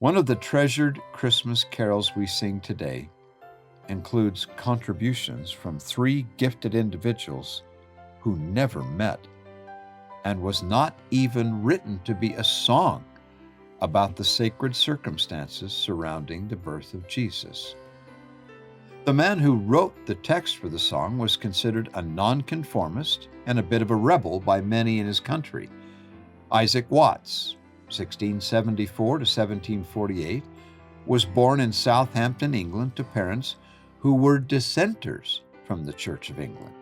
One of the treasured Christmas carols we sing today includes contributions from three gifted individuals who never met and was not even written to be a song about the sacred circumstances surrounding the birth of Jesus. The man who wrote the text for the song was considered a nonconformist and a bit of a rebel by many in his country. Isaac Watts, 1674 to 1748, was born in Southampton, England, to parents who were dissenters from the Church of England.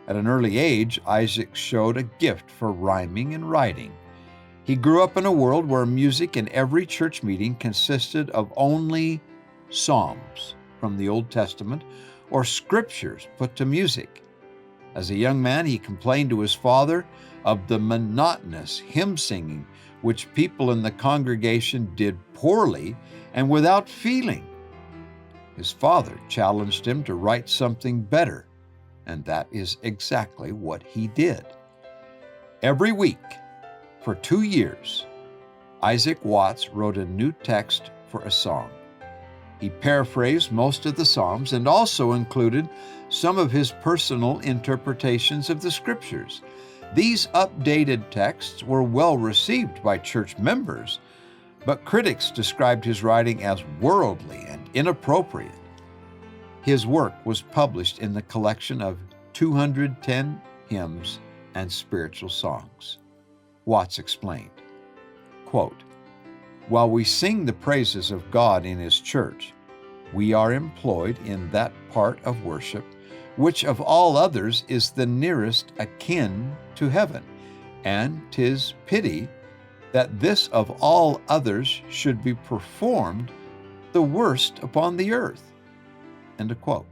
At an early age, Isaac showed a gift for rhyming and writing. He grew up in a world where music in every church meeting consisted of only psalms from the Old Testament or scriptures put to music. As a young man, he complained to his father of the monotonous hymn singing which people in the congregation did poorly and without feeling. His father challenged him to write something better, and that is exactly what he did. Every week, for 2 years, Isaac Watts wrote a new text for a song. He paraphrased most of the Psalms and also included some of his personal interpretations of the Scriptures. These updated texts were well received by church members, but critics described his writing as worldly and inappropriate. His work was published in the collection of 210 hymns and spiritual songs. Watts explained, quote, "While we sing the praises of God in His church, we are employed in that part of worship which of all others is the nearest akin to heaven, and 'tis pity that this of all others should be performed the worst upon the earth." End of quote.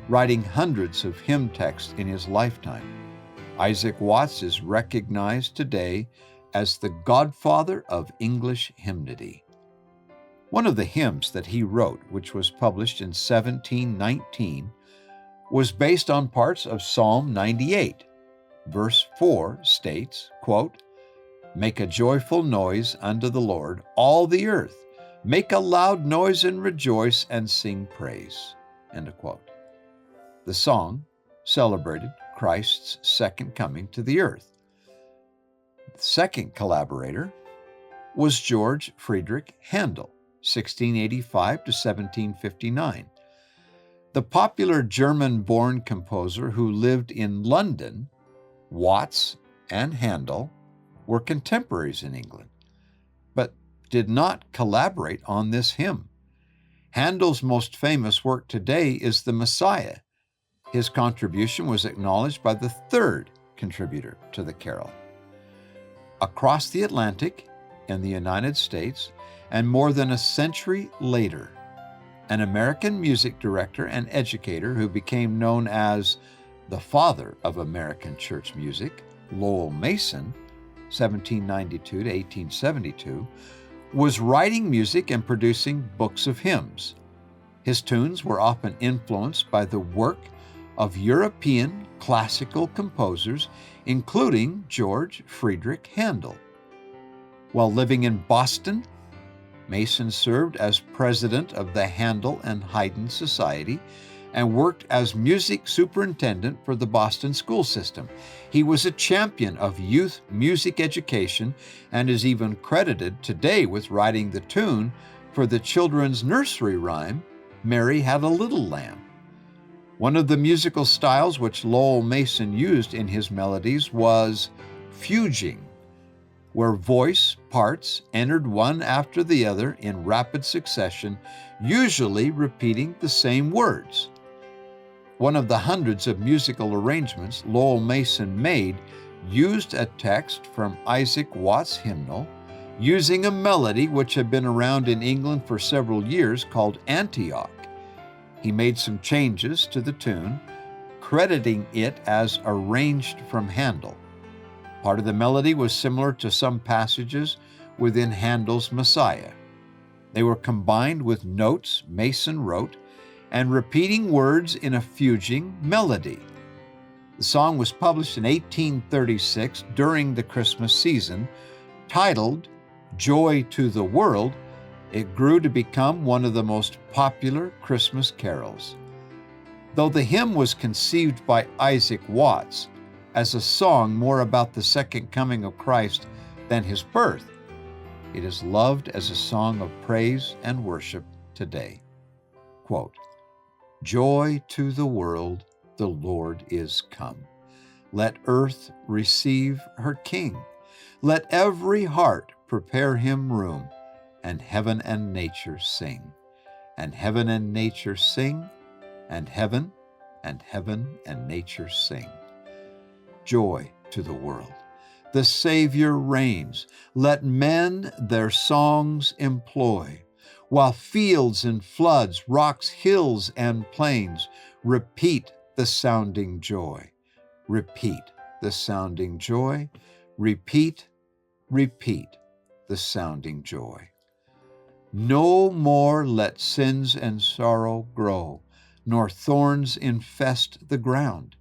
Writing hundreds of hymn texts in his lifetime, Isaac Watts is recognized today as the godfather of English hymnody. One of the hymns that he wrote, which was published in 1719, was based on parts of Psalm 98. Verse 4 states, quote, "Make a joyful noise unto the Lord, all the earth. Make a loud noise and rejoice and sing praise." End of quote. The song celebrated Christ's second coming to the earth. The second collaborator was George Friedrich Handel, 1685 to 1759. The popular German-born composer who lived in London, Watts and Handel were contemporaries in England, but did not collaborate on this hymn. Handel's most famous work today is the Messiah. His contribution was acknowledged by the third contributor to the carol. Across the Atlantic, in the United States, and more than a century later, an American music director and educator who became known as the father of American church music, Lowell Mason, 1792 to 1872, was writing music and producing books of hymns. His tunes were often influenced by the work of European classical composers, including George Friedrich Handel. While living in Boston, Mason served as president of the Handel and Haydn Society and worked as music superintendent for the Boston school system. He was a champion of youth music education and is even credited today with writing the tune for the children's nursery rhyme, "Mary Had a Little Lamb." One of the musical styles which Lowell Mason used in his melodies was fuging, where voice parts entered one after the other in rapid succession, usually repeating the same words. One of the hundreds of musical arrangements Lowell Mason made used a text from Isaac Watts' hymnal, using a melody which had been around in England for several years called Antioch. He made some changes to the tune, crediting it as arranged from Handel. Part of the melody was similar to some passages within Handel's Messiah. They were combined with notes Mason wrote and repeating words in a fuging melody. The song was published in 1836 during the Christmas season, titled Joy to the World, it grew to become one of the most popular Christmas carols. Though the hymn was conceived by Isaac Watts as a song more about the second coming of Christ than his birth, it is loved as a song of praise and worship today. Quote, "Joy to the world, the Lord is come. Let earth receive her King. Let every heart prepare him room, and heaven and nature sing. And heaven and nature sing, and heaven and nature sing. Joy to the world. The Savior reigns. Let men their songs employ, while fields and floods, rocks, hills, and plains repeat the sounding joy. Repeat the sounding joy. Repeat, repeat the sounding joy. No more let sins and sorrow grow, nor thorns infest the ground.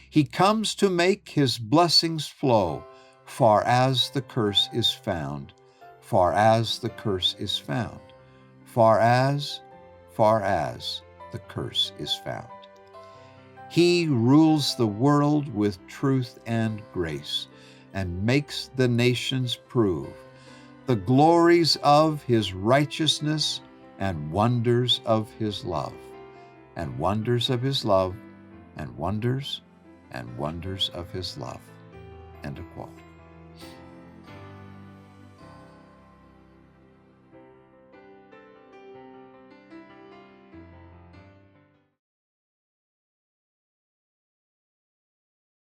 He comes to make his blessings flow, far as the curse is found, far as the curse is found, far as the curse is found. He rules the world with truth and grace, and makes the nations prove the glories of his righteousness and wonders of his love, and wonders of his love, and wonders of his love." End of quote.